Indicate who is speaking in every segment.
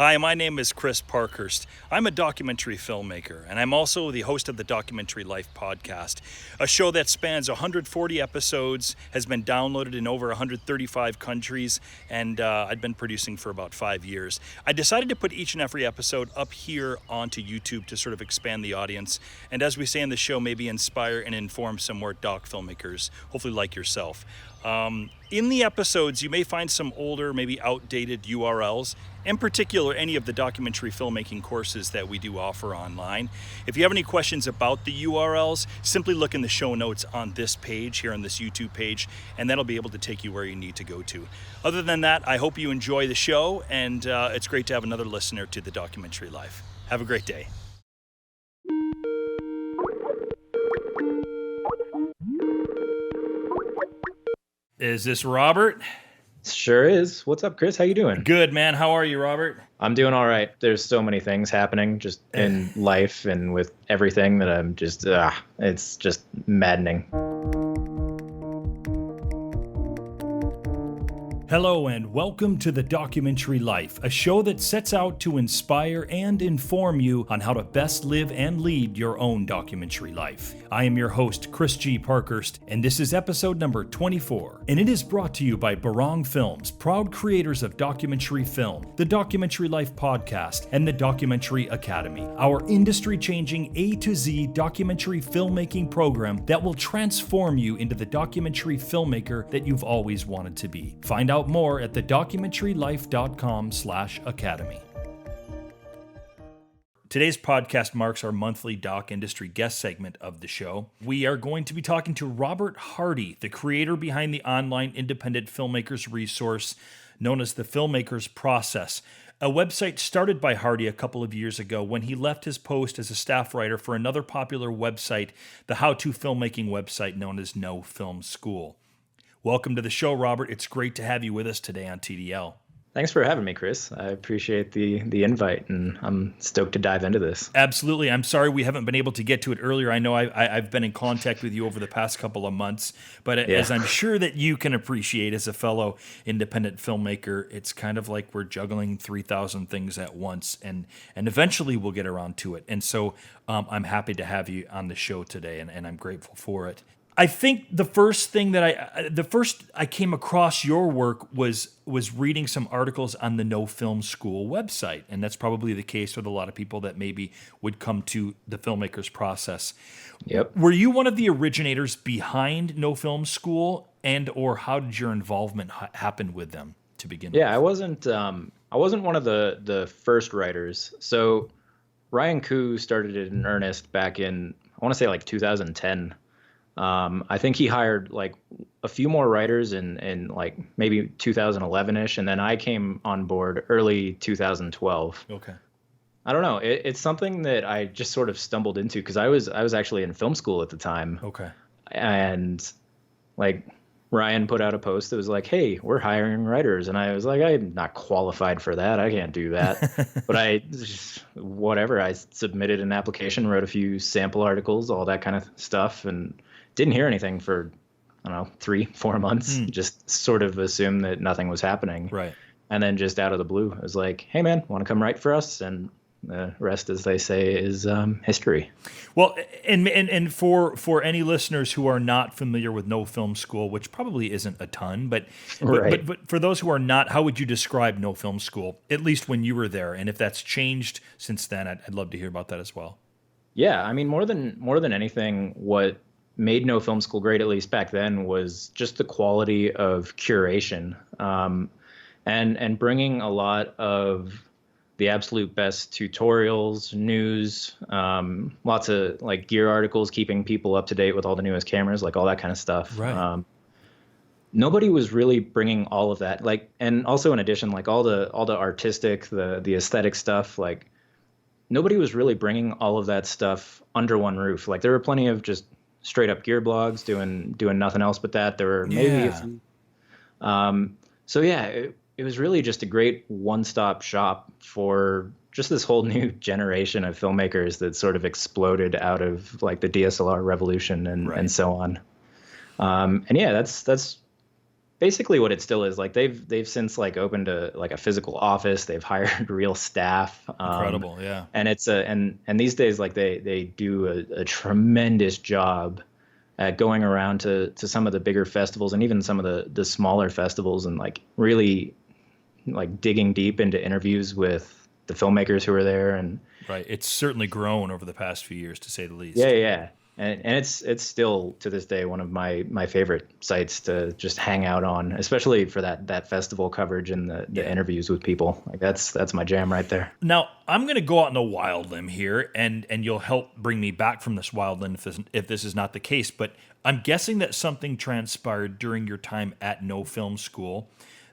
Speaker 1: Hi, my name is Chris Parkhurst. I'm a documentary filmmaker, and I'm also the host of the Documentary Life podcast, a show that spans 140 episodes, has been downloaded in over 135 countries, and I've been producing for about 5 years. I decided to put each and every episode up here onto YouTube to sort of expand the audience, and as we say in the show, maybe inspire and inform some more doc filmmakers, hopefully like yourself. In the episodes, you may find some older, maybe outdated URLs, in particular, any of the documentary filmmaking courses that we do offer online. If you have any questions about the URLs, simply look in the show notes on this page, here on this YouTube page, and that'll be able to take you where you need to go to. Other than that, I hope you enjoy the show, and it's great to have another listener to the Documentary Life. Have a great day. Is this Robert?
Speaker 2: Sure is. What's up, Chris? How you doing?
Speaker 1: Good, man. How are you, Robert?
Speaker 2: I'm doing all right. There's so many things happening just in life and with everything that I'm just, it's just maddening.
Speaker 1: Hello and welcome to The Documentary Life, a show that sets out to inspire and inform you on how to best live and lead your own documentary life. I am your host, Chris G. Parkhurst, and this is episode number 24. And it is brought to you by Barong Films, proud creators of documentary film, the Documentary Life podcast, and the Documentary Academy, our industry-changing A to Z documentary filmmaking program that will transform you into the documentary filmmaker that you've always wanted to be. Find out more at thedocumentarylife.com/academy. Today's podcast marks our monthly doc industry guest segment of the show. We are going to be talking to Robert Hardy, the creator behind the online independent filmmakers resource known as the Filmmakers Process, a website started by Hardy a couple of years ago when he left his post as a staff writer for another popular website, the how-to filmmaking website known as No Film School. Welcome to the show, Robert. It's great to have you with us today on TDL.
Speaker 2: Thanks for having me, Chris. I appreciate the invite, and I'm stoked to dive into this.
Speaker 1: Absolutely. I'm sorry we haven't been able to get to it earlier. I know I've been in contact with you over the past couple of months, but as I'm sure that you can appreciate as a fellow independent filmmaker, it's kind of like we're juggling 3,000 things at once, and eventually we'll get around to it. And so I'm happy to have you on the show today, and I'm grateful for it. I think the first I came across your work was reading some articles on the No Film School website, and that's probably the case with a lot of people that maybe would come to the Filmmakers Process.
Speaker 2: Yep.
Speaker 1: Were you one of the originators behind No Film School, and or how did your involvement happen with them to begin with?
Speaker 2: Yeah, I wasn't one of the first writers. So Ryan Koo started it in earnest back in, I want to say like 2010. I think he hired like a few more writers in like maybe 2011-ish, and then I came on board early 2012.
Speaker 1: Okay.
Speaker 2: I don't know. It's something that I just sort of stumbled into because I was actually in film school at the time.
Speaker 1: Okay.
Speaker 2: And like Ryan put out a post that was like, "Hey, we're hiring writers," and I was like, "I'm not qualified for that. I can't do that." But I submitted an application, wrote a few sample articles, all that kind of stuff, and didn't hear anything for, I don't know, 3-4 months. Just sort of assumed that nothing was happening.
Speaker 1: Right.
Speaker 2: And then just out of the blue, I was like, "Hey, man, want to come write for us?" And the rest, as they say, is history.
Speaker 1: Well, and for any listeners who are not familiar with No Film School, which probably isn't a ton, but for those who are not, how would you describe No Film School, at least when you were there? And if that's changed since then, I'd love to hear about that as well.
Speaker 2: Yeah, I mean, more than anything, what made No Film School great, at least back then, was just the quality of curation, and bringing a lot of the absolute best tutorials, news, lots of like gear articles, keeping people up to date with all the newest cameras, like all that kind of stuff.
Speaker 1: Right.
Speaker 2: Nobody was really bringing all of that, like, and also in addition, like all the artistic, the aesthetic stuff, like nobody was really bringing all of that stuff under one roof. Like there were plenty of just straight up gear blogs doing nothing else but that. There were maybe a few. So yeah, it was really just a great one-stop shop for just this whole new generation of filmmakers that sort of exploded out of like the DSLR revolution and so on. And yeah, that's basically what it still is. Like they've since like opened a physical office. They've hired real staff.
Speaker 1: Incredible, yeah.
Speaker 2: And it's and these days like they do a tremendous job at going around to some of the bigger festivals and even some of the smaller festivals and like really like digging deep into interviews with the filmmakers who are there. And
Speaker 1: right, it's certainly grown over the past few years, to say the least.
Speaker 2: yeah. And it's still to this day one of my favorite sites to just hang out on, especially for that festival coverage and the interviews with people. Like that's my jam right there.
Speaker 1: Now, I'm going to go out on a wild limb here, and you'll help bring me back from this wild limb if this is not the case. But I'm guessing that something transpired during your time at No Film School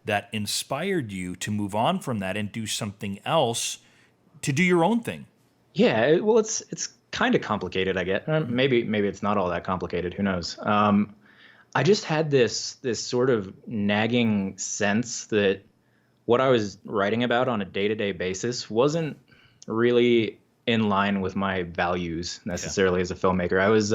Speaker 1: that inspired you to move on from that and do something else, to do your own thing.
Speaker 2: Yeah, well, it's kind of complicated, I guess. Maybe it's not all that complicated. Who knows? I just had this sort of nagging sense that what I was writing about on a day-to-day basis wasn't really in line with my values necessarily as a filmmaker. I was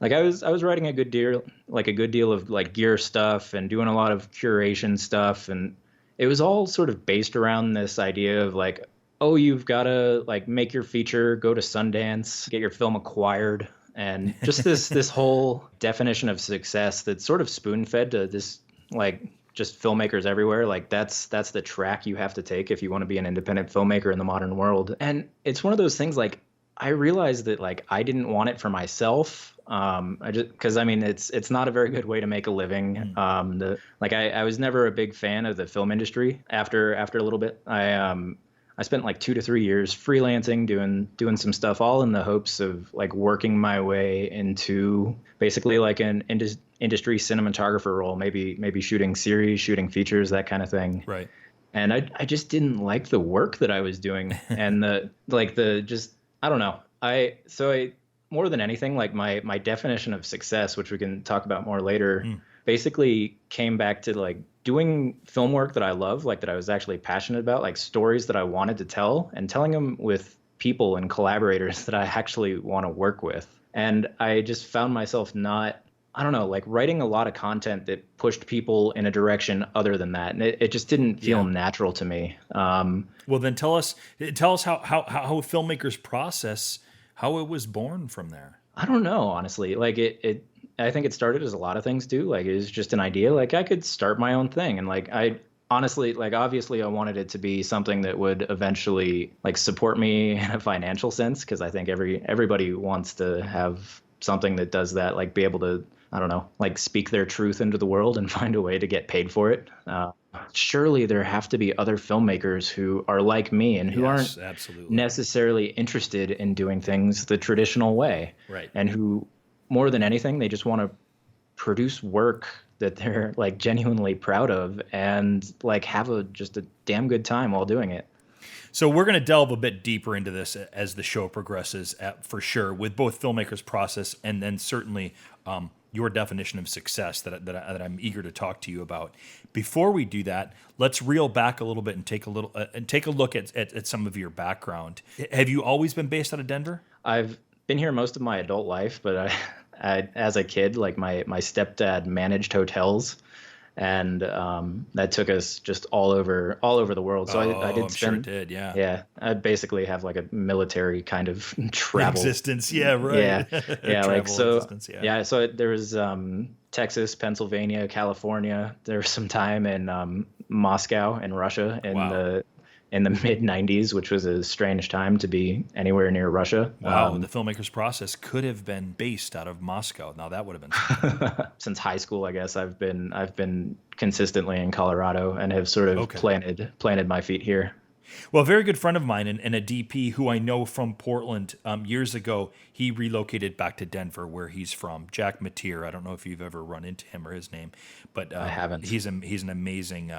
Speaker 2: I was writing a good deal of like gear stuff and doing a lot of curation stuff, and it was all sort of based around this idea of like, oh, you've got to like make your feature, go to Sundance, get your film acquired, and just this whole definition of success that's sort of spoon-fed to this like just filmmakers everywhere. Like that's the track you have to take if you want to be an independent filmmaker in the modern world. And it's one of those things like I realized that like I didn't want it for myself. Because I mean it's not a very good way to make a living. I was never a big fan of the film industry. After a little bit, I spent like 2 to 3 years freelancing, doing some stuff, all in the hopes of like working my way into basically like an industry cinematographer role, maybe shooting series, shooting features, that kind of thing.
Speaker 1: Right.
Speaker 2: And I just didn't like the work that I was doing, and I don't know. I more than anything, like my definition of success, which we can talk about more later, basically came back to like doing film work that I love, like that I was actually passionate about, like stories that I wanted to tell and telling them with people and collaborators that I actually want to work with. And I just found myself like writing a lot of content that pushed people in a direction other than that. And it just didn't feel natural to me.
Speaker 1: Well, then tell us how Filmmakers Process, how it was born from there.
Speaker 2: I don't know, honestly. Like I think it started as a lot of things too. Like it was just an idea. Like I could start my own thing, and like I honestly, like obviously, I wanted it to be something that would eventually like support me in a financial sense, because I think everybody wants to have something that does that. Like be able to, I don't know, like speak their truth into the world and find a way to get paid for it. Surely there have to be other filmmakers who are like me and who aren't necessarily interested in doing things the traditional way,
Speaker 1: right?
Speaker 2: And who, more than anything, they just want to produce work that they're like genuinely proud of and like have just a damn good time while doing it.
Speaker 1: So we're going to delve a bit deeper into this as the show progresses, for sure, with both Filmmakers Process and then certainly your definition of success that I'm eager to talk to you about. Before we do that, let's reel back a little bit and take a look at some of your background. Have you always been based out of Denver?
Speaker 2: I've been here most of my adult life, but I as a kid, like my stepdad managed hotels, and that took us just all over the world. So I did spend,
Speaker 1: sure it did, yeah.
Speaker 2: Yeah, I basically have like a military kind of travel
Speaker 1: existence. Yeah, right.
Speaker 2: Yeah, like so.
Speaker 1: Existence,
Speaker 2: yeah. So there was Texas, Pennsylvania, California. There was some time in Moscow in Russia in the mid 90s, which was a strange time to be anywhere near Russia.
Speaker 1: Wow, the Filmmakers Process could have been based out of Moscow. Now that would have been something.
Speaker 2: Since high school, I guess I've been consistently in Colorado and have sort of planted my feet here.
Speaker 1: Well, a very good friend of mine and a DP who I know from Portland years ago, he relocated back to Denver, where he's from. Jack Mateer. I don't know if you've ever run into him or his name, but
Speaker 2: I haven't.
Speaker 1: He's an amazing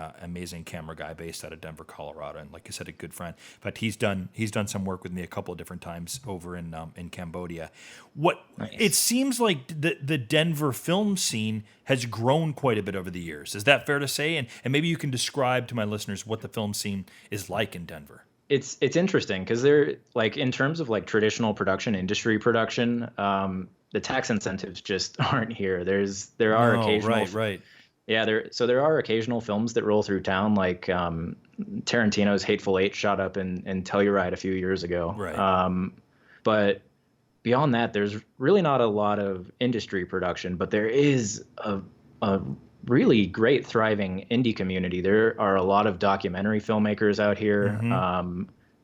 Speaker 1: camera guy based out of Denver, Colorado, and like I said, a good friend. But he's done some work with me a couple of different times over in Cambodia. Nice. It seems like the Denver film scene has grown quite a bit over the years. Is that fair to say? And maybe you can describe to my listeners what the film scene is like in Denver.
Speaker 2: It's interesting because they're like, in terms of like traditional production, industry production, the tax incentives just aren't here. There are occasional,
Speaker 1: right.
Speaker 2: Yeah, there are occasional films that roll through town, like Tarantino's Hateful Eight shot up in Telluride a few years ago.
Speaker 1: Right.
Speaker 2: But beyond that, there's really not a lot of industry production, but there is a really great thriving indie community. There are a lot of documentary filmmakers out here.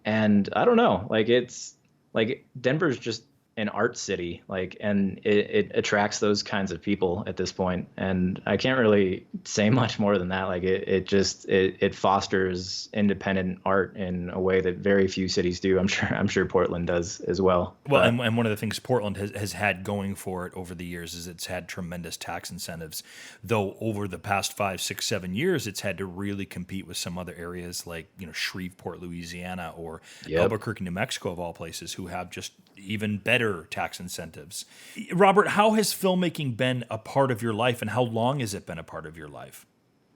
Speaker 2: And I don't know, like it's like Denver's just an art city, like, and it attracts those kinds of people at this point. And I can't really say much more than that. Like it fosters independent art in a way that very few cities do. I'm sure Portland does as well.
Speaker 1: Well, and one of the things Portland has had going for it over the years is it's had tremendous tax incentives, though over the past 5, 6, 7 years, it's had to really compete with some other areas like, Shreveport, Louisiana, or Albuquerque, New Mexico, of all places, who have just even better tax incentives. Robert, how has filmmaking been a part of your life, and how long has it been a part of your life?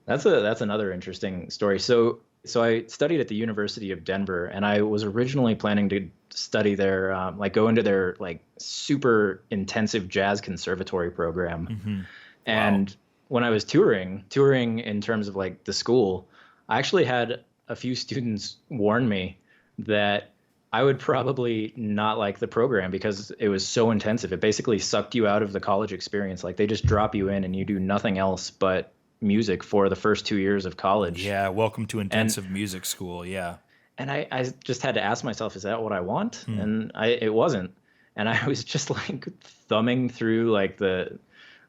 Speaker 2: That's another interesting story. So I studied at the University of Denver, and I was originally planning to study there, like go into their like super intensive jazz conservatory program. And when I was touring in terms of like the school, I actually had a few students warn me that I would probably not like the program because it was so intensive. It basically sucked you out of the college experience. Like they just drop you in and you do nothing else but music for the first 2 years of college.
Speaker 1: Yeah, welcome to intensive music school. Yeah.
Speaker 2: And I just had to ask myself, is that what I want? And it wasn't. And I was just like thumbing through like the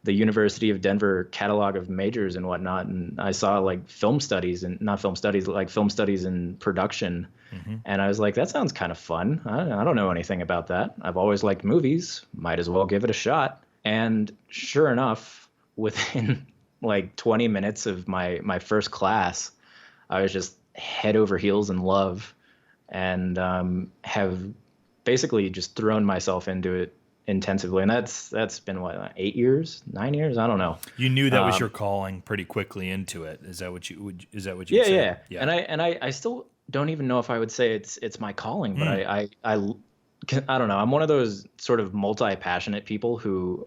Speaker 2: University of Denver catalog of majors and whatnot. And I saw like film studies and not film studies, like film studies in production. And I was like, that sounds kind of fun. I don't know anything about that. I've always liked movies. Might as well give it a shot. And sure enough, within like 20 minutes of my first class, I was just head over heels in love and have basically just thrown myself into it intensively. And that's been what, 8 years, 9 years? I don't know.
Speaker 1: You knew that was your calling pretty quickly into it. Is that what you
Speaker 2: yeah,
Speaker 1: say?
Speaker 2: Yeah. And I still don't even know if I would say it's my calling, but I don't know. I'm one of those sort of multi-passionate people who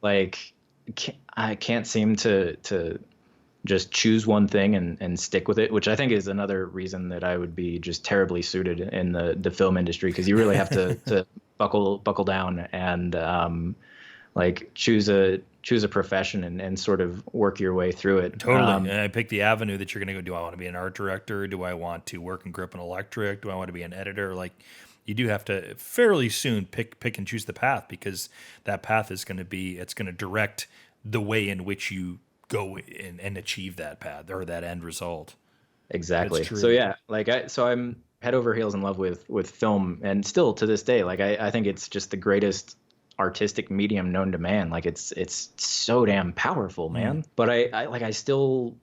Speaker 2: like I can't seem to just choose one thing and stick with it, which I think is another reason that I would be just terribly suited in the film industry, because you really have to buckle down and like choose a profession and sort of work your way through it.
Speaker 1: Totally. And I pick the avenue that you're going to go, do I want to be an art director? Do I want to work in grip and electric? Do I want to be an editor? Like, you do have to fairly soon pick and choose the path, because that path is going to direct the way in which you go and achieve that path or that end result.
Speaker 2: Exactly. So yeah, like I'm head over heels in love with film, and still to this day, like I think it's just the greatest artistic medium known to man. Like it's so damn powerful, man. But I still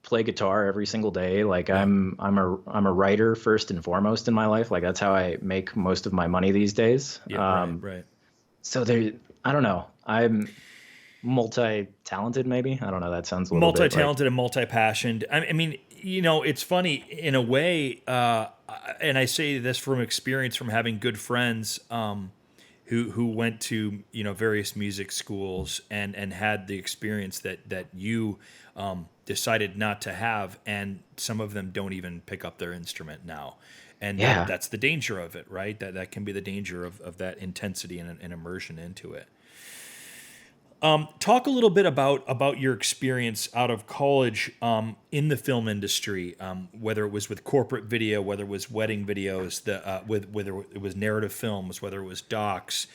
Speaker 2: play guitar every single day. Like I'm a writer first and foremost in my life. Like that's how I make most of my money these days.
Speaker 1: Yeah, right.
Speaker 2: So I don't know. I'm multi-talented, maybe. I don't know. That sounds a little
Speaker 1: multi-talented and multi-passioned. I mean, it's funny in a way, and I say this from experience, from having good friends who went to various music schools and had the experience that you decided not to have, and some of them don't even pick up their instrument now. And that's the danger of it, right? That can be the danger of that intensity and immersion into it. Talk a little bit about your experience out of college in the film industry, whether it was with corporate video, whether it was wedding videos, whether it was narrative films, whether it was docs.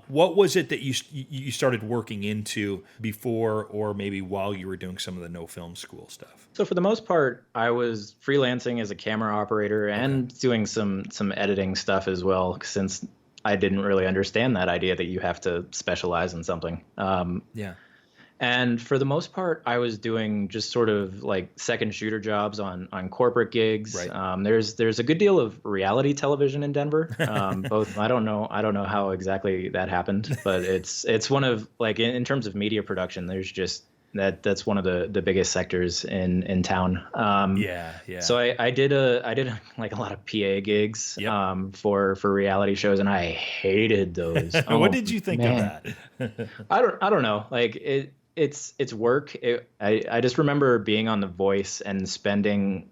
Speaker 1: What was it that you started working into before, or maybe while you were doing some of the no film school stuff?
Speaker 2: So for the most part, I was freelancing as a camera operator and doing some editing stuff as well, since I didn't really understand that idea that you have to specialize in something. And for the most part, I was doing just sort of like second shooter jobs on corporate gigs. Right. There's a good deal of reality television in Denver. Both I don't know how exactly that happened, but it's one of, like, in terms of media production, there's just that's one of the biggest sectors in town. So I did like a lot of PA gigs for reality shows, and I hated those.
Speaker 1: What did you think of that?
Speaker 2: I don't know. Like it's work. I just remember being on The Voice and spending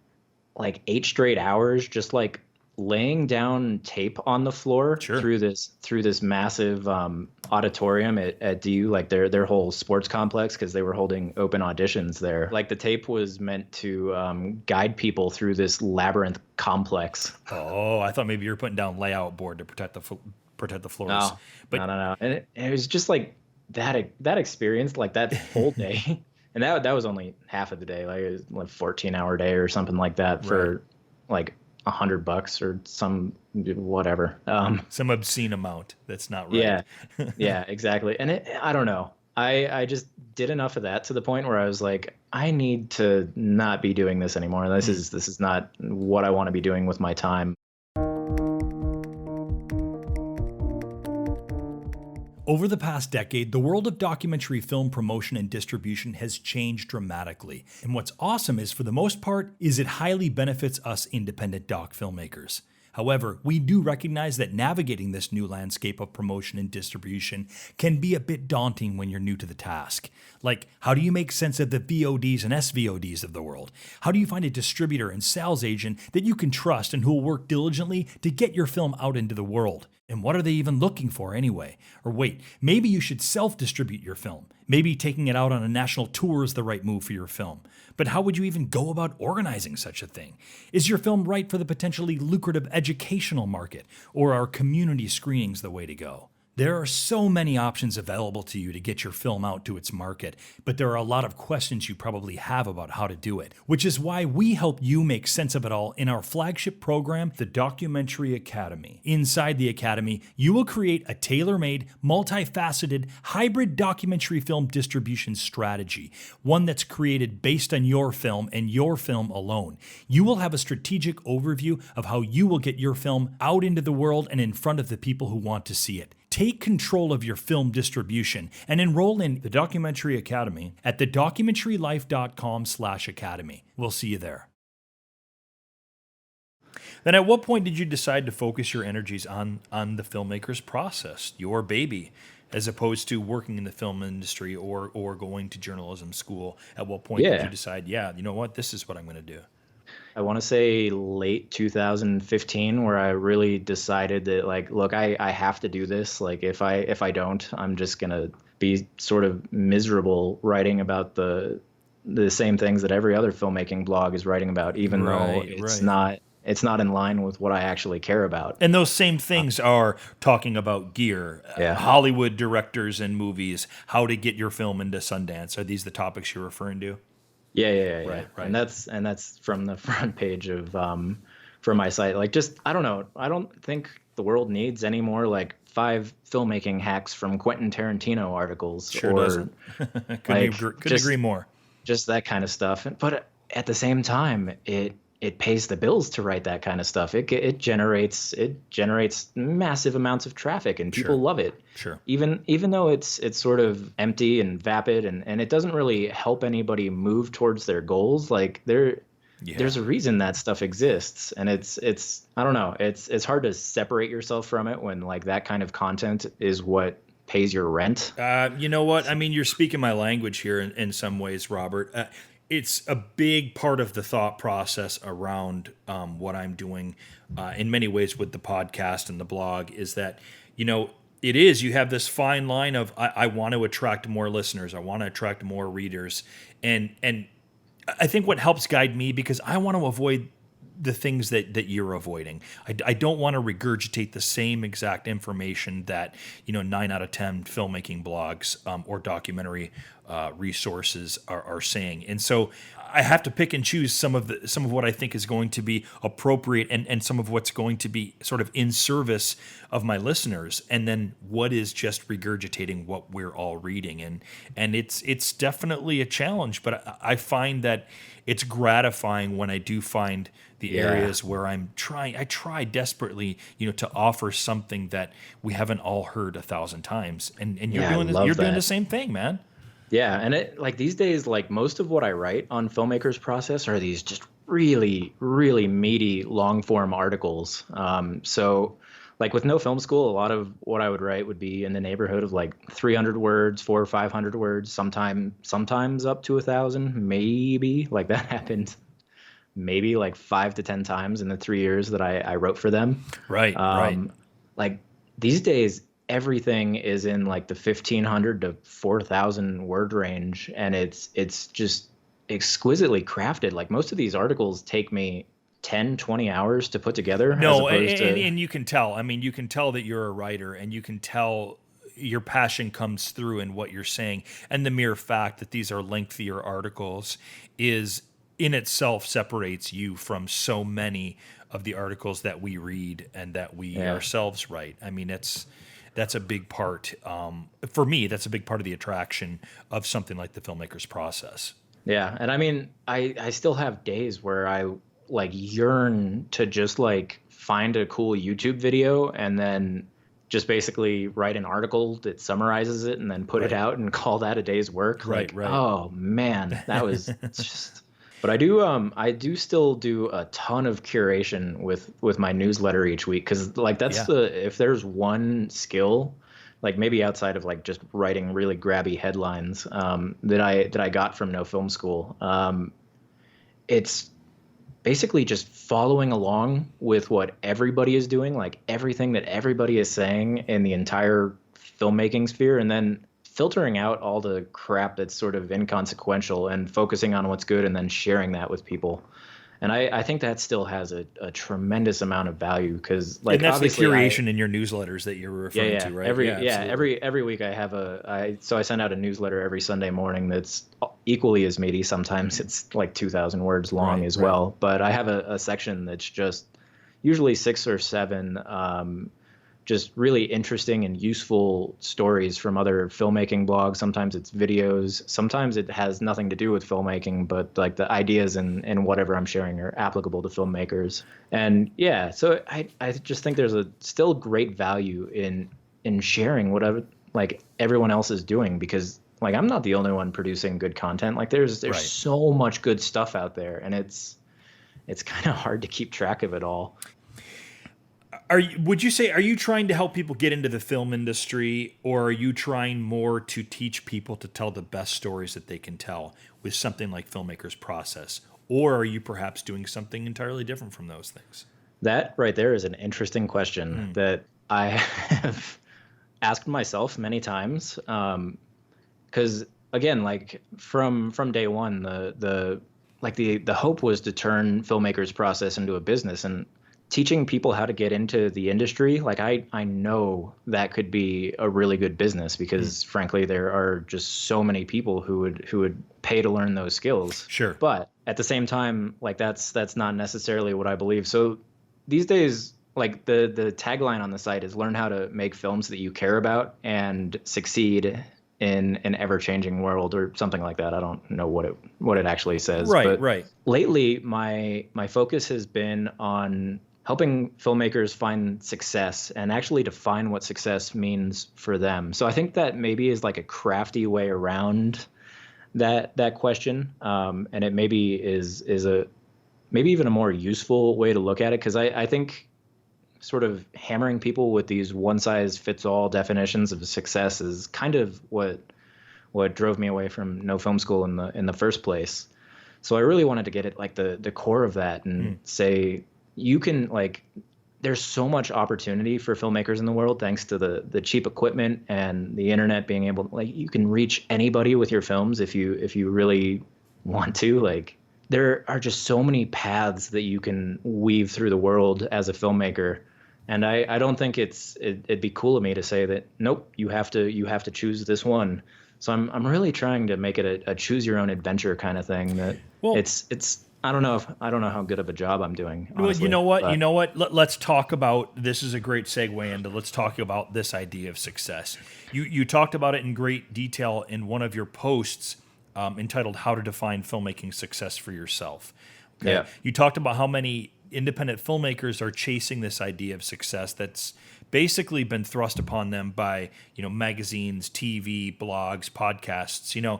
Speaker 2: like 8 straight hours just like laying down tape on the floor
Speaker 1: Sure.
Speaker 2: through this massive auditorium at DU, like their whole sports complex, because they were holding open auditions there. Like the tape was meant to guide people through this labyrinth complex.
Speaker 1: Oh, I thought maybe you were putting down layout board to protect the floors.
Speaker 2: No,
Speaker 1: But
Speaker 2: no. And it was just like that experience, like that whole day. And that was only half of the day. Like it was like 14-hour day or something like that for like $100 or some whatever.
Speaker 1: some obscene amount. That's not right.
Speaker 2: Yeah, yeah, exactly. And I don't know. I just did enough of that to the point where I was like, I need to not be doing this anymore. This is not what I want to be doing with my time.
Speaker 1: Over the past decade, the world of documentary film promotion and distribution has changed dramatically. And what's awesome is, for the most part, is it highly benefits us independent doc filmmakers. However, we do recognize that navigating this new landscape of promotion and distribution can be a bit daunting when you're new to the task. Like, how do you make sense of the VODs and SVODs of the world? How do you find a distributor and sales agent that you can trust and who will work diligently to get your film out into the world? And what are they even looking for anyway? Or wait, maybe you should self-distribute your film. Maybe taking it out on a national tour is the right move for your film. But how would you even go about organizing such a thing? Is your film right for the potentially lucrative educational market? Or are community screenings the way to go? There are so many options available to you to get your film out to its market, but there are a lot of questions you probably have about how to do it, which is why we help you make sense of it all in our flagship program, the Documentary Academy. Inside the Academy, you will create a tailor-made, multifaceted, hybrid documentary film distribution strategy, one that's created based on your film and your film alone. You will have a strategic overview of how you will get your film out into the world and in front of the people who want to see it. Take control of your film distribution and enroll in the Documentary Academy at thedocumentarylife.com/academy. We'll see you there. Then at what point did you decide to focus your energies on the filmmaker's process, your baby, as opposed to working in the film industry or going to journalism school? At what point did you decide, you know what, this is what I'm going to do?
Speaker 2: I want to say late 2015, where I really decided that, like, look, I have to do this. Like, if I don't, I'm just gonna be sort of miserable writing about the same things that every other filmmaking blog is writing about, even though it's not in line with what I actually care about.
Speaker 1: And those same things are talking about gear, Hollywood directors and movies, how to get your film into Sundance. Are these the topics you're referring to?
Speaker 2: Yeah.
Speaker 1: Right.
Speaker 2: And that's from the front page of from my site. Like, just, I don't know. I don't think the world needs any more like 5 filmmaking hacks from Quentin Tarantino articles.
Speaker 1: Sure doesn't. Couldn't agree more.
Speaker 2: Just that kind of stuff. But at the same time, it pays the bills to write that kind of stuff. It generates massive amounts of traffic, and people love it.
Speaker 1: Sure.
Speaker 2: Even though it's sort of empty and vapid, and it doesn't really help anybody move towards their goals. Like, there's a reason that stuff exists, and it's I don't know. It's hard to separate yourself from it when, like, that kind of content is what pays your rent.
Speaker 1: You know what? I mean, you're speaking my language here in some ways, Robert. It's a big part of the thought process around what I'm doing in many ways with the podcast and the blog is that, you have this fine line of I want to attract more listeners. I want to attract more readers. And I think what helps guide me, because I want to avoid the things that you're avoiding. I don't want to regurgitate the same exact information that 9 out of 10 filmmaking blogs or documentary resources are saying, and so I have to pick and choose some of what I think is going to be appropriate and some of what's going to be sort of in service of my listeners, and then what is just regurgitating what we're all reading, and it's definitely a challenge, but I find that it's gratifying when I do find the areas where I try desperately, to offer something that we haven't all heard 1,000 times. And you're doing the same thing, man.
Speaker 2: Yeah. And it, like, these days, like, most of what I write on Filmmakers Process are these just really, really meaty long form articles. So like with no film school, a lot of what I would write would be in the neighborhood of like 300 words, 400 or 500 words, sometimes up to 1,000, maybe. Like that happened maybe like 5 to 10 times in the 3 years that I wrote for them.
Speaker 1: Right, right.
Speaker 2: Like these days, everything is in like the 1,500 to 4,000 word range, and it's just exquisitely crafted. Like most of these articles take me 10, 20 hours to put together.
Speaker 1: No,
Speaker 2: as opposed to,
Speaker 1: and you can tell. I mean, you can tell that you're a writer, and you can tell your passion comes through in what you're saying. And the mere fact that these are lengthier articles is in itself separates you from so many of the articles that we read and that we ourselves write. I mean, that's a big part. For me, that's a big part of the attraction of something like the Filmmaker's Process.
Speaker 2: Yeah, and I mean, I still have days where I like yearn to just like find a cool YouTube video and then just basically write an article that summarizes it and then put it out and call that a day's work.
Speaker 1: Right,
Speaker 2: Like,
Speaker 1: right.
Speaker 2: oh man, that was just. But I do still do a ton of curation with my newsletter each week, because like that's if there's one skill, like maybe outside of like just writing really grabby headlines, that I got from no film school, it's basically just following along with what everybody is doing, like everything that everybody is saying in the entire filmmaking sphere, and then filtering out all the crap that's sort of inconsequential and focusing on what's good and then sharing that with people. And I think that still has a tremendous amount of value, because like,
Speaker 1: and that's the
Speaker 2: obviously
Speaker 1: curation in your newsletters that you're referring to, right?
Speaker 2: Every week I have I send out a newsletter every Sunday morning that's equally as meaty. Sometimes it's like 2,000 words long as well. But I have a section that's just usually 6 or 7 just really interesting and useful stories from other filmmaking blogs. Sometimes it's videos. Sometimes it has nothing to do with filmmaking, but like the ideas and whatever I'm sharing are applicable to filmmakers. And yeah, so I just think there's still great value in sharing whatever like everyone else is doing, because like I'm not the only one producing good content. Like there's so much good stuff out there, and it's kind of hard to keep track of it all.
Speaker 1: Are you trying to help people get into the film industry, or are you trying more to teach people to tell the best stories that they can tell with something like Filmmaker's Process? Or are you perhaps doing something entirely different from those things?
Speaker 2: That right there is an interesting question that I have asked myself many times. Because again, like from day one, the hope was to turn Filmmaker's Process into a business, and teaching people how to get into the industry, like I know that could be a really good business, because frankly there are just so many people who would pay to learn those skills.
Speaker 1: Sure.
Speaker 2: But at the same time, like that's not necessarily what I believe. So these days, like the tagline on the site is learn how to make films that you care about and succeed in an ever-changing world, or something like that. I don't know what it actually says.
Speaker 1: Right.
Speaker 2: Lately my focus has been on helping filmmakers find success and actually define what success means for them. So I think that maybe is like a crafty way around that question, and it maybe is maybe even a more useful way to look at it, because I think sort of hammering people with these one-size-fits-all definitions of success is kind of what drove me away from no film school in the first place. So I really wanted to get at like the core of that and say, you can like, there's so much opportunity for filmmakers in the world thanks to the cheap equipment and the internet being able to, like, you can reach anybody with your films if you really want to. Like there are just so many paths that you can weave through the world as a filmmaker. And I don't think it'd be cool of me to say that, nope, you have to choose this one. So I'm really trying to make it a choose your own adventure kind of thing. That it's I don't know how good of a job I'm doing, honestly.
Speaker 1: Well, you know what? Let's talk about, this is a great segue into, let's talk about this idea of success. You talked about it in great detail in one of your posts entitled "How to Define Filmmaking Success for Yourself." Okay?
Speaker 2: Yeah.
Speaker 1: You talked about how many independent filmmakers are chasing this idea of success that's basically been thrust upon them by, magazines, TV, blogs, podcasts.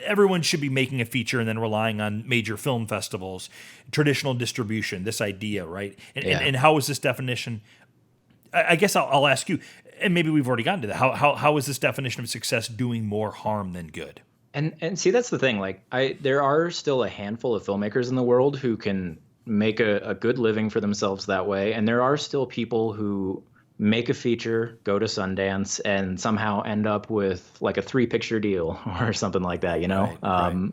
Speaker 1: Everyone should be making a feature and then relying on major film festivals, traditional distribution, this idea, right? And how is this definition I guess I'll ask you, and maybe we've already gotten to that. How is this definition of success doing more harm than good?
Speaker 2: And see, that's the thing. Like, there are still a handful of filmmakers in the world who can make a good living for themselves that way, and there are still people who make a feature, go to Sundance, and somehow end up with like a 3-picture deal or something like that. You know,
Speaker 1: Right.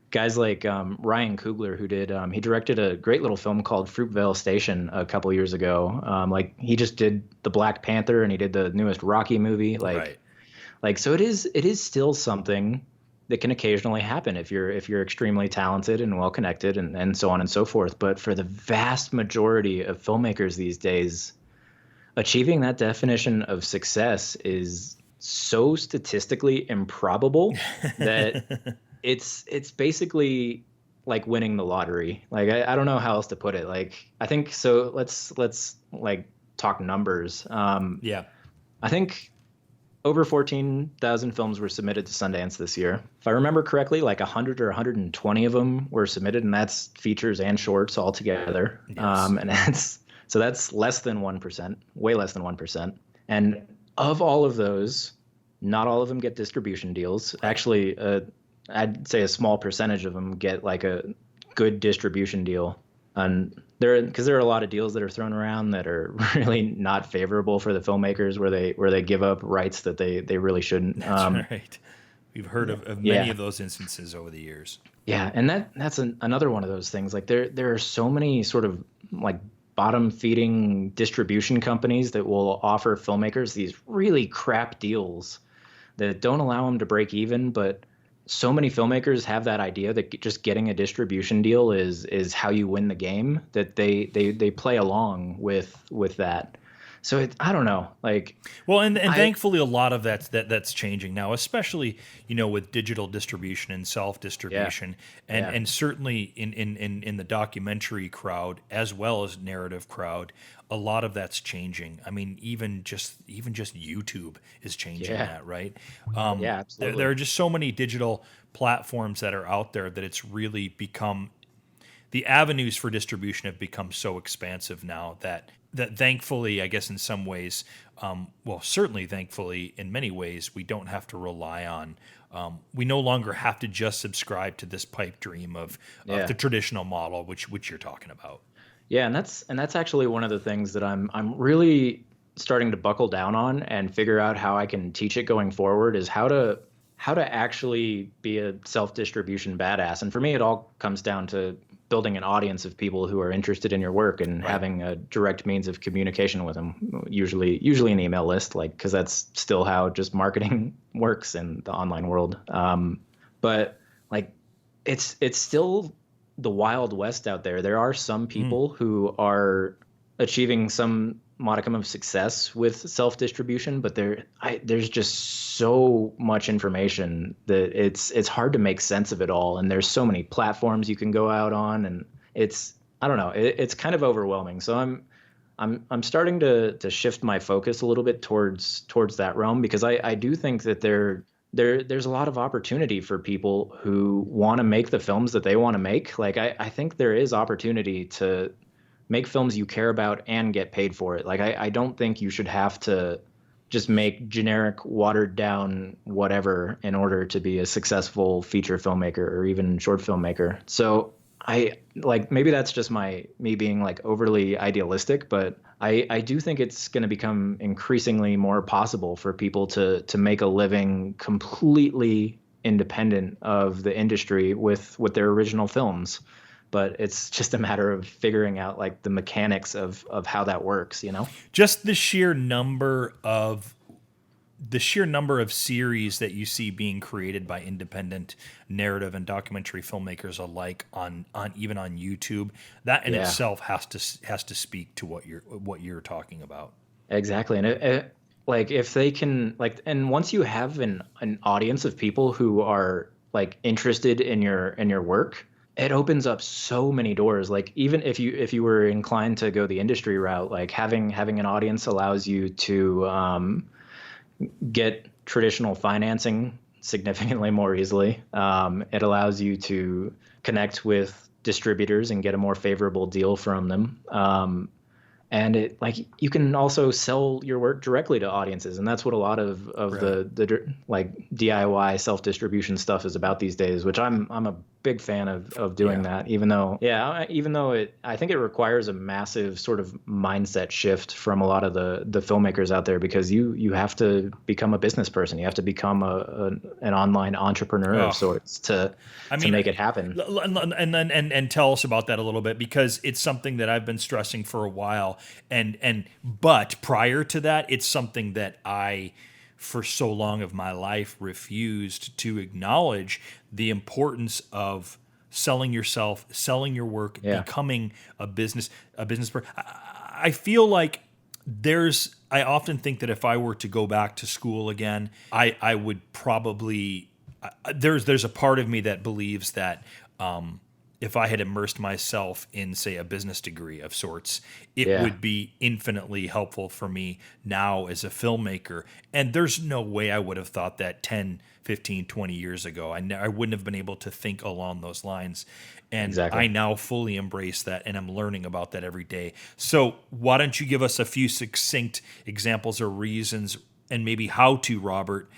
Speaker 2: guys like Ryan Coogler, who did he directed a great little film called Fruitvale Station a couple years ago. Like, he just did the Black Panther, and he did the newest Rocky movie.
Speaker 1: Right.
Speaker 2: Like, so it is still something that can occasionally happen if you're extremely talented and well connected, and so on and so forth. But for the vast majority of filmmakers these days, achieving that definition of success is so statistically improbable that it's basically like winning the lottery. Like, I don't know how else to put it. Like, I think so. Let's like talk numbers.
Speaker 1: Yeah.
Speaker 2: I think over 14,000 films were submitted to Sundance this year. If I remember correctly, like 100 or 120 of them were submitted, and that's features and shorts all together.
Speaker 1: Yes.
Speaker 2: And that's less than 1%, way less than 1%. And of all of those, not all of them get distribution deals. Actually, I'd say a small percentage of them get like a good distribution deal. And because there are a lot of deals that are thrown around that are really not favorable for the filmmakers, where they give up rights that they really shouldn't.
Speaker 1: That's right. We've heard of many
Speaker 2: Yeah.
Speaker 1: of those instances over the years.
Speaker 2: Yeah, and that's another one of those things. Like, there are so many sort of like bottom feeding distribution companies that will offer filmmakers these really crap deals that don't allow them to break even, but so many filmmakers have that idea that just getting a distribution deal is how you win the game, that they play along with that. So I don't know, like,
Speaker 1: Well, and thankfully a lot of that's changing now, especially, with digital distribution and self distribution,
Speaker 2: Yeah.
Speaker 1: and certainly in the documentary crowd as well as narrative crowd, a lot of that's changing. I mean, even just YouTube is changing
Speaker 2: Yeah.
Speaker 1: that, right?
Speaker 2: Yeah,
Speaker 1: There
Speaker 2: absolutely.
Speaker 1: are just so many digital platforms that are out there that it's really become the avenues for distribution have become so expansive now that thankfully, I guess in some ways, well, certainly thankfully, in many ways, we don't have to rely on. We no longer have to just subscribe to this pipe dream of
Speaker 2: Yeah.
Speaker 1: the traditional model, which you're talking about.
Speaker 2: Yeah, and that's actually one of the things that I'm really starting to buckle down on and figure out how I can teach it going forward, is how to actually be a self-distribution badass. And for me, it all comes down to building an audience of people who are interested in your work and
Speaker 1: Right.
Speaker 2: having a direct means of communication with them, usually an email list, like, because that's still how just marketing works in the online world. But like, it's still the Wild West out there. There are some people who are achieving some modicum of success with self-distribution, but there's just so much information that it's hard to make sense of it all. And there's so many platforms you can go out on, and I don't know, it's kind of overwhelming. So I'm starting to shift my focus a little bit towards that realm, because I do think that there's a lot of opportunity for people who want to make the films that they want to make. Like, I think there is opportunity to make films you care about and get paid for it. Like, I don't think you should have to just make generic, watered down whatever in order to be a successful feature filmmaker or even short filmmaker. So maybe that's just me being like overly idealistic, but I do think it's going to become increasingly more possible for people to make a living completely independent of the industry with their original films. But it's just a matter of figuring out like the mechanics of how that works,
Speaker 1: Just the sheer number of series that you see being created by independent narrative and documentary filmmakers alike on even on YouTube, that in
Speaker 2: Yeah.
Speaker 1: itself has to speak to what you're talking about.
Speaker 2: Exactly. And like, if they can, like, and once you have an audience of people who are like interested in your work, it opens up so many doors. Like, even if you were inclined to go the industry route, like having an audience allows you to get traditional financing significantly more easily. It allows you to connect with distributors and get a more favorable deal from them. And it like you can also sell your work directly to audiences, and that's what a lot of
Speaker 1: Right.
Speaker 2: the like DIY self-distribution stuff is about these days, which I'm a big fan of doing
Speaker 1: Yeah.
Speaker 2: that, even though it I think it requires a massive sort of mindset shift from a lot of the filmmakers out there, because you have to become a business person, you have to become an online entrepreneur of
Speaker 1: Oh,
Speaker 2: sorts
Speaker 1: I
Speaker 2: to
Speaker 1: mean,
Speaker 2: make it happen.
Speaker 1: and tell us about that a little bit, because it's something that I've been stressing for a while, but prior to that, it's something that I, for so long of my life, refused to acknowledge the importance of selling yourself, selling your work,
Speaker 2: Yeah.
Speaker 1: becoming a business person. I feel like I often think that if I were to go back to school again, I would probably there's a part of me that believes that if I had immersed myself in, say, a business degree of sorts, it
Speaker 2: Yeah.
Speaker 1: would be infinitely helpful for me now as a filmmaker. And there's no way I would have thought that 10, 15, 20 years ago. I wouldn't have been able to think along those lines. And I
Speaker 2: Exactly.
Speaker 1: now fully embrace that, and I'm learning about that every day. So why don't you give us a few succinct examples or reasons, and maybe how to, Robert,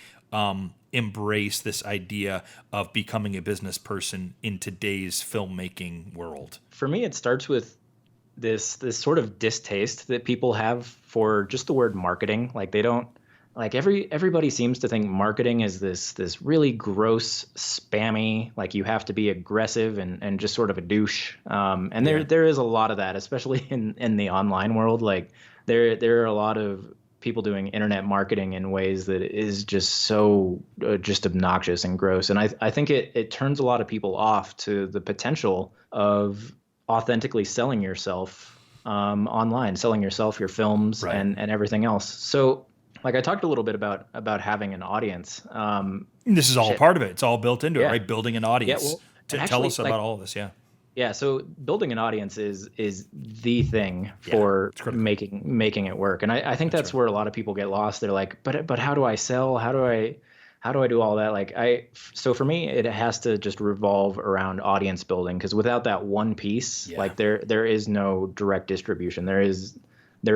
Speaker 1: embrace this idea of becoming a business person in today's filmmaking world?
Speaker 2: For me, it starts with this sort of distaste that people have for just the word marketing. Like they don't like everybody seems to think marketing is this really gross, spammy, like you have to be aggressive and just sort of a douche. And
Speaker 1: Yeah.
Speaker 2: there is a lot of that, especially in the online world. Like there are a lot of people doing internet marketing in ways that is just so just obnoxious and gross. And I think it turns a lot of people off to the potential of authentically selling yourself online, selling yourself, your films,
Speaker 1: Right.
Speaker 2: and everything else. So, like I talked a little bit about having an audience.
Speaker 1: This is all
Speaker 2: Shit,
Speaker 1: part of it. It's all built into it,
Speaker 2: yeah,
Speaker 1: right? Building an
Speaker 2: yeah.
Speaker 1: audience.
Speaker 2: Well, and
Speaker 1: Tell
Speaker 2: actually,
Speaker 1: us
Speaker 2: like,
Speaker 1: about all of this. Yeah.
Speaker 2: yeah. So building an audience is the thing
Speaker 1: Yeah.
Speaker 2: for
Speaker 1: It's critical.
Speaker 2: making it work. And I think
Speaker 1: That's
Speaker 2: that's
Speaker 1: right.
Speaker 2: where a lot of people get lost. They're like, but how do I sell? How do I do all that? So for me, it has to just revolve around audience building, because without that one piece,
Speaker 1: Yeah.
Speaker 2: like there is no direct distribution. There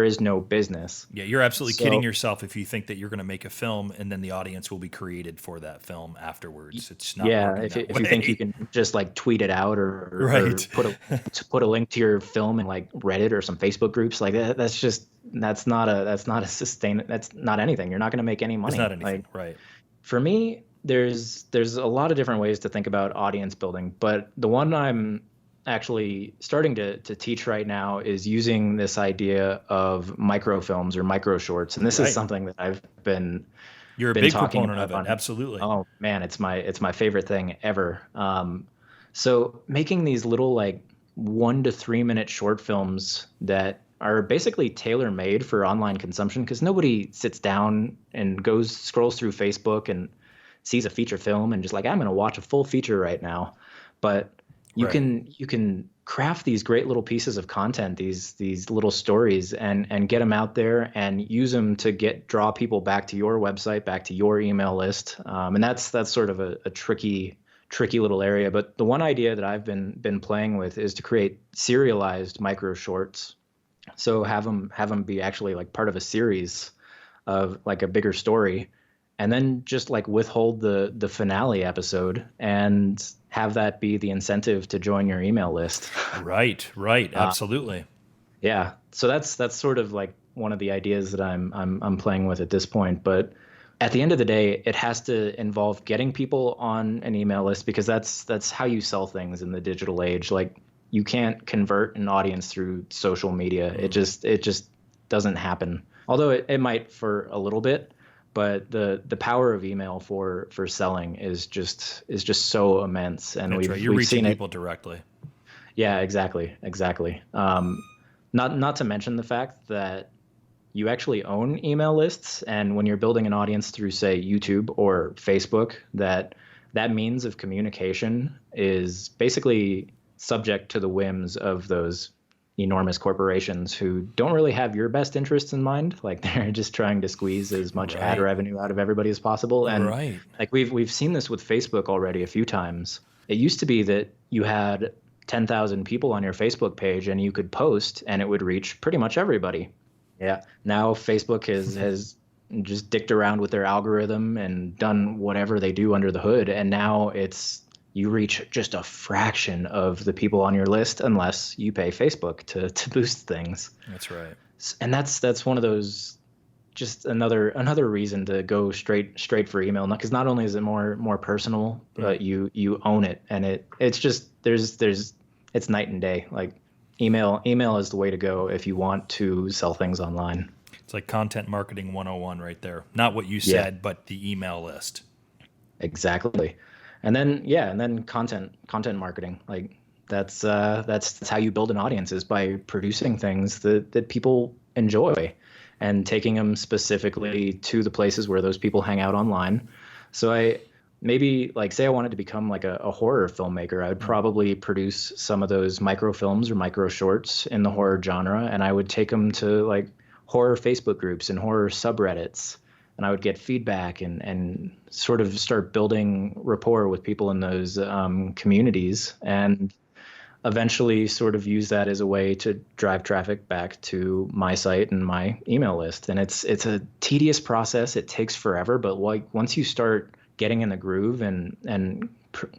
Speaker 2: is no business.
Speaker 1: Yeah. You're absolutely kidding
Speaker 2: So
Speaker 1: yourself if you think that you're going to make a film and then the audience will be created for that film afterwards. It's not
Speaker 2: yeah,
Speaker 1: working that
Speaker 2: if you think you
Speaker 1: way.
Speaker 2: can just like tweet it out or
Speaker 1: Right.
Speaker 2: put a link to your film in like Reddit or some Facebook groups, like that's not a that's not anything. You're not going to make any
Speaker 1: It's
Speaker 2: money.
Speaker 1: not anything.
Speaker 2: Like
Speaker 1: Right.
Speaker 2: for me, there's a lot of different ways to think about audience building, but the one I'm actually starting to teach right now is using this idea of microfilms or micro shorts. And this is
Speaker 1: Right.
Speaker 2: something that I've
Speaker 1: You're a
Speaker 2: been
Speaker 1: big
Speaker 2: talking
Speaker 1: proponent
Speaker 2: about
Speaker 1: of it.
Speaker 2: on.
Speaker 1: Absolutely.
Speaker 2: Oh man, it's my favorite thing ever. So making these little like 1 to 3 minute short films that are basically tailor made for online consumption, because nobody sits down and scrolls through Facebook and sees a feature film and just like, I'm going to watch a full feature right now. But
Speaker 1: Right.
Speaker 2: you can craft these great little pieces of content, these little stories, and get them out there and use them to draw people back to your website, back to your email list. And that's sort of a tricky little area. But the one idea that I've been playing with is to create serialized micro shorts. So have them be actually like part of a series of like a bigger story, and then just like withhold the finale episode and have that be the incentive to join your email list.
Speaker 1: Right. Right.
Speaker 2: Uh,
Speaker 1: Absolutely.
Speaker 2: yeah, so that's sort of like one of the ideas that I'm playing with at this point. But at the end of the day, it has to involve getting people on an email list, because that's how you sell things in the digital age. Like you can't convert an audience through social media. It just doesn't happen. Although it might for a little bit, but the power of email for selling is just so immense, and
Speaker 1: That's right. You're
Speaker 2: we've
Speaker 1: reaching
Speaker 2: seen it.
Speaker 1: people directly.
Speaker 2: Yeah, exactly. Not to mention the fact that you actually own email lists, and when you're building an audience through, say, YouTube or Facebook, that means of communication is basically subject to the whims of those enormous corporations who don't really have your best interests in mind. Like they're just trying to squeeze as much ad
Speaker 1: Right.
Speaker 2: revenue out of everybody as possible. And
Speaker 1: Right.
Speaker 2: like we've seen this with Facebook already a few times. It used to be that you had 10,000 people on your Facebook page, and you could post and it would reach pretty much everybody. Yeah. Now Facebook has just dicked around with their algorithm and done whatever they do under the hood. And now you reach just a fraction of the people on your list unless you pay Facebook to boost things.
Speaker 1: That's right.
Speaker 2: And that's one of those, just another reason to go straight for email. Because not only is it more personal, but you own it, and it's just it's night and day. Like email is the way to go if you want to sell things online.
Speaker 1: It's like content marketing 101 right there. Not what you said, but the email list.
Speaker 2: Exactly. And then content marketing. Like that's how you build an audience, is by producing things that people enjoy and taking them specifically to the places where those people hang out online. So say I wanted to become like a horror filmmaker, I would probably produce some of those microfilms or micro shorts in the horror genre, and I would take them to like horror Facebook groups and horror subreddits, and I would get feedback and sort of start building rapport with people in those communities, and eventually sort of use that as a way to drive traffic back to my site and my email list. And it's a tedious process. It takes forever, but like once you start getting in the groove and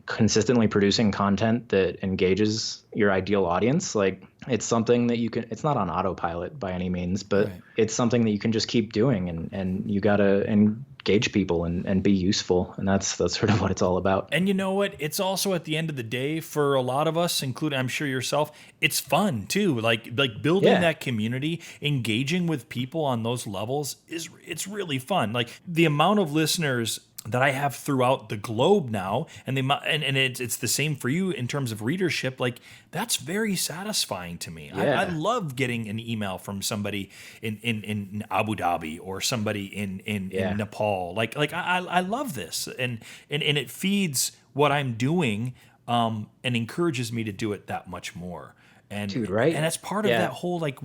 Speaker 2: consistently producing content that engages your ideal audience, like it's something that it's not on autopilot by any means, but It's something that you can just keep doing, and you got to engage people and be useful. And that's sort of what it's all about.
Speaker 1: And you know what? It's also, at the end of the day, for a lot of us, including I'm sure yourself, it's fun too. Like building that community, engaging with people on those levels it's really fun. Like the amount of listeners that I have throughout the globe now, and it's the same for you in terms of readership. Like that's very satisfying to me. I love getting an email from somebody in Abu Dhabi or somebody in Nepal. Like I love this, and it feeds what I'm doing, and encourages me to do it that much more. And,
Speaker 2: dude, right?
Speaker 1: And that's part of that whole, like,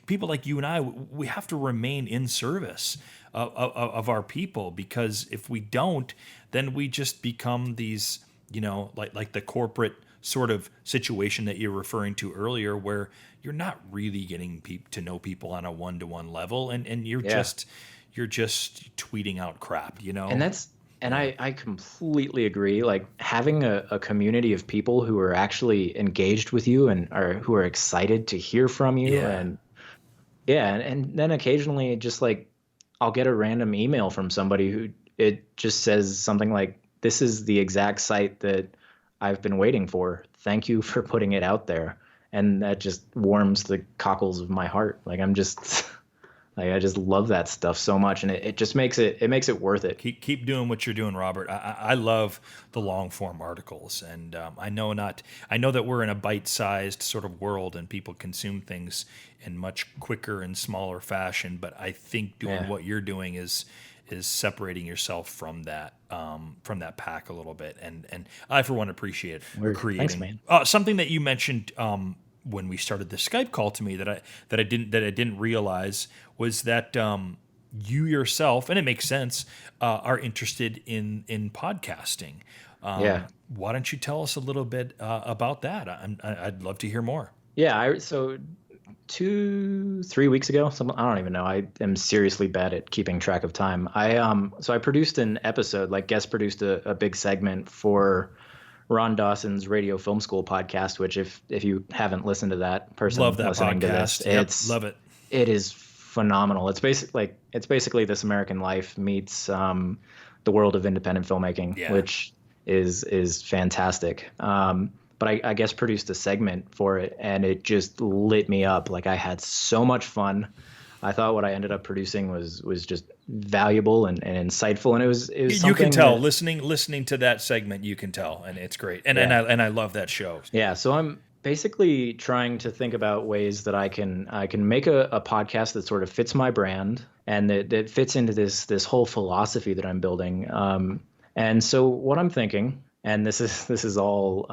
Speaker 1: people like you and I, we have to remain in service of our people, because if we don't, then we just become these, like the corporate sort of situation that you're referring to earlier, where you're not really getting to know people on a one-to-one level, and you're just tweeting out crap,
Speaker 2: And I completely agree. Like having a community of people who are actually engaged with you and who are excited to hear from you. And then occasionally just like I'll get a random email from somebody who it just says something like, "This is the exact site that I've been waiting for. Thank you for putting it out there." And that just warms the cockles of my heart. Like I just love that stuff so much, and it just makes it worth it.
Speaker 1: Keep doing what you're doing, Robert. I love the long form articles, and I know that we're in a bite-sized sort of world, and people consume things in much quicker and smaller fashion. But I think doing what you're doing is separating yourself from that pack a little bit, and I for one appreciate creating.
Speaker 2: Thanks, man.
Speaker 1: Something that you mentioned when we started the Skype call to me that I didn't realize was that you yourself, and it makes sense, are interested in podcasting. Why don't you tell us a little bit about that? I'd love to hear more.
Speaker 2: Yeah, so 2-3 weeks ago, I don't even know. I am seriously bad at keeping track of time. I produced an episode, like guest produced a big segment for Ron Dawson's Radio Film School podcast, which if you haven't listened to that person,
Speaker 1: love that
Speaker 2: listening
Speaker 1: podcast.
Speaker 2: To this,
Speaker 1: love it.
Speaker 2: It is phenomenal. It's basically This American Life meets the world of independent filmmaking, which is fantastic. But I guess produced a segment for it, and it just lit me up. Like I had so much fun. I thought what I ended up producing was just valuable and insightful, and it was
Speaker 1: you can tell listening to that segment, you can tell, and it's great. And I love that show.
Speaker 2: Yeah, so I'm basically trying to think about ways that I can make a podcast that sort of fits my brand and that fits into this whole philosophy that I'm building. And so what I'm thinking, and this is all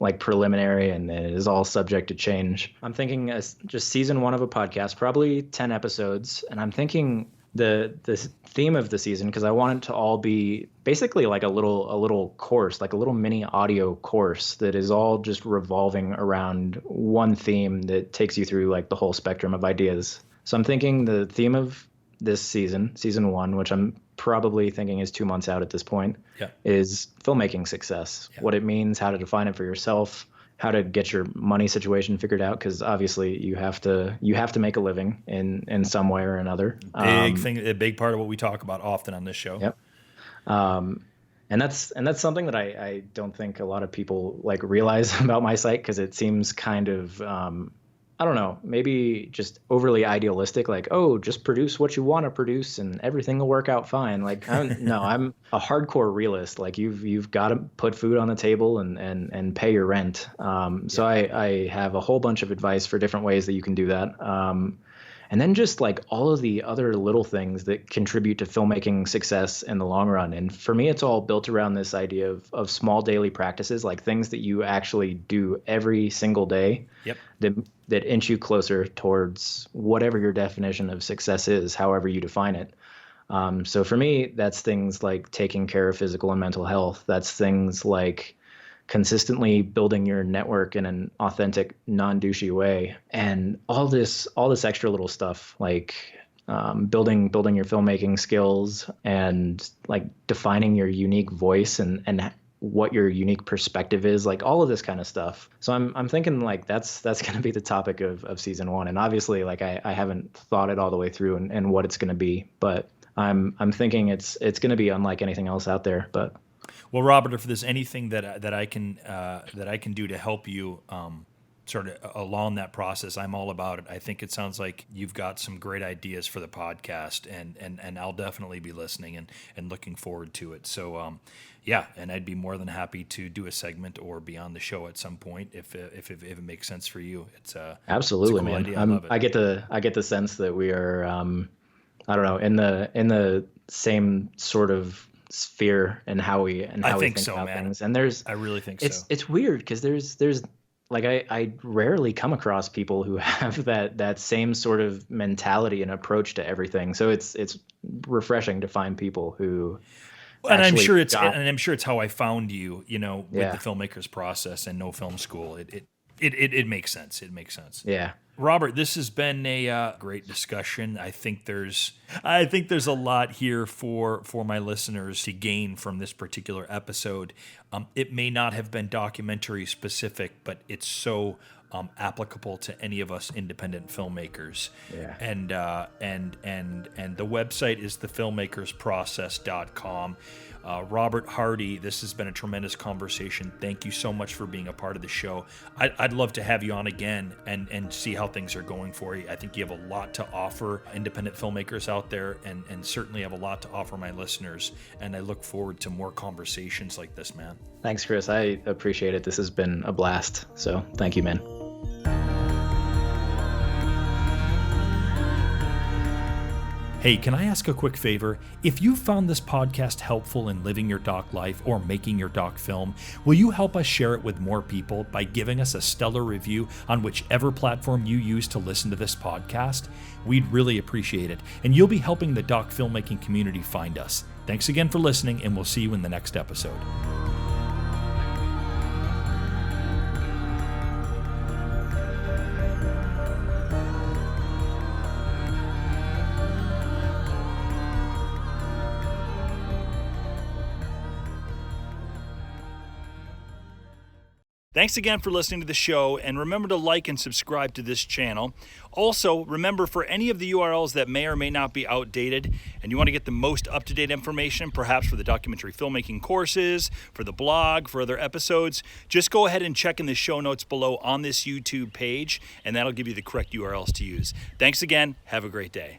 Speaker 2: like preliminary, and it is all subject to change. I'm thinking just season 1 of a podcast, probably 10 episodes, and I'm thinking the theme of the season, because I want it to all be basically like a little course, like a little mini audio course that is all just revolving around one theme that takes you through like the whole spectrum of ideas. So I'm thinking the theme of this season 1, which I'm probably thinking is 2 months out at this point,
Speaker 1: Yeah.
Speaker 2: is filmmaking success.
Speaker 1: Yeah.
Speaker 2: What it means, how to define it for yourself, how to get your money situation figured out, because obviously you have to make a living in some way or another.
Speaker 1: A big part of what we talk about often on this show.
Speaker 2: Yep. And that's something that I don't think a lot of people like realize about my site, because it seems kind of I don't know, maybe just overly idealistic, like, oh, just produce what you want to produce and everything will work out fine. Like, no, I'm a hardcore realist. Like, you've got to put food on the table and pay your rent. So I have a whole bunch of advice for different ways that you can do that. And then just like all of the other little things that contribute to filmmaking success in the long run. And for me, it's all built around this idea of small daily practices, like things that you actually do every single day.
Speaker 1: Yep.
Speaker 2: That inch you closer towards whatever your definition of success is, however you define it. So for me, that's things like taking care of physical and mental health. That's things like consistently building your network in an authentic, non-douchey way, and all this extra little stuff like building your filmmaking skills and like defining your unique voice and what your unique perspective is, like all of this kind of stuff. So I'm thinking like that's going to be the topic of season 1. And obviously like I haven't thought it all the way through and what it's going to be, but I'm thinking it's going to be unlike anything else out there. But
Speaker 1: well, Robert, if there's anything that I can do to help you sort of along that process, I'm all about it. I think it sounds like you've got some great ideas for the podcast, and I'll definitely be listening and looking forward to it. So yeah, and I'd be more than happy to do a segment or be on the show at some point if it makes sense for you. It's
Speaker 2: absolutely,
Speaker 1: it's a cool
Speaker 2: man.
Speaker 1: idea. I love it.
Speaker 2: I get the sense that we are I don't know, in the same sort of sphere and how we think
Speaker 1: so,
Speaker 2: about
Speaker 1: man.
Speaker 2: things. And
Speaker 1: I really think so.
Speaker 2: It's weird because there's like I rarely come across people who have that same sort of mentality and approach to everything. So it's refreshing to find people who.
Speaker 1: And I'm sure it's how I found you. You know, with
Speaker 2: Yeah.
Speaker 1: the Filmmakers Process and No Film School. It makes sense. It makes sense.
Speaker 2: Yeah.
Speaker 1: Robert, this has been a great discussion. I think there's a lot here for my listeners to gain from this particular episode. It may not have been documentary specific, but it's so applicable to any of us independent filmmakers.
Speaker 2: Yeah.
Speaker 1: And the website is thefilmmakersprocess.com. Robert Hardy, this has been a tremendous conversation. Thank you so much for being a part of the show. I'd love to have you on again and see how things are going for you. I think you have a lot to offer independent filmmakers out there and certainly have a lot to offer my listeners. And I look forward to more conversations like this, man.
Speaker 2: Thanks, Chris. I appreciate it. This has been a blast. So thank you, man.
Speaker 1: Hey, can I ask a quick favor? If you found this podcast helpful in living your doc life or making your doc film, will you help us share it with more people by giving us a stellar review on whichever platform you use to listen to this podcast? We'd really appreciate it, and you'll be helping the doc filmmaking community find us. Thanks again for listening, and we'll see you in the next episode. Thanks again for listening to the show, and remember to like and subscribe to this channel. Also, remember, for any of the URLs that may or may not be outdated and you want to get the most up-to-date information, perhaps for the documentary filmmaking courses, for the blog, for other episodes, just go ahead and check in the show notes below on this YouTube page, and that'll give you the correct URLs to use. Thanks again. Have a great day.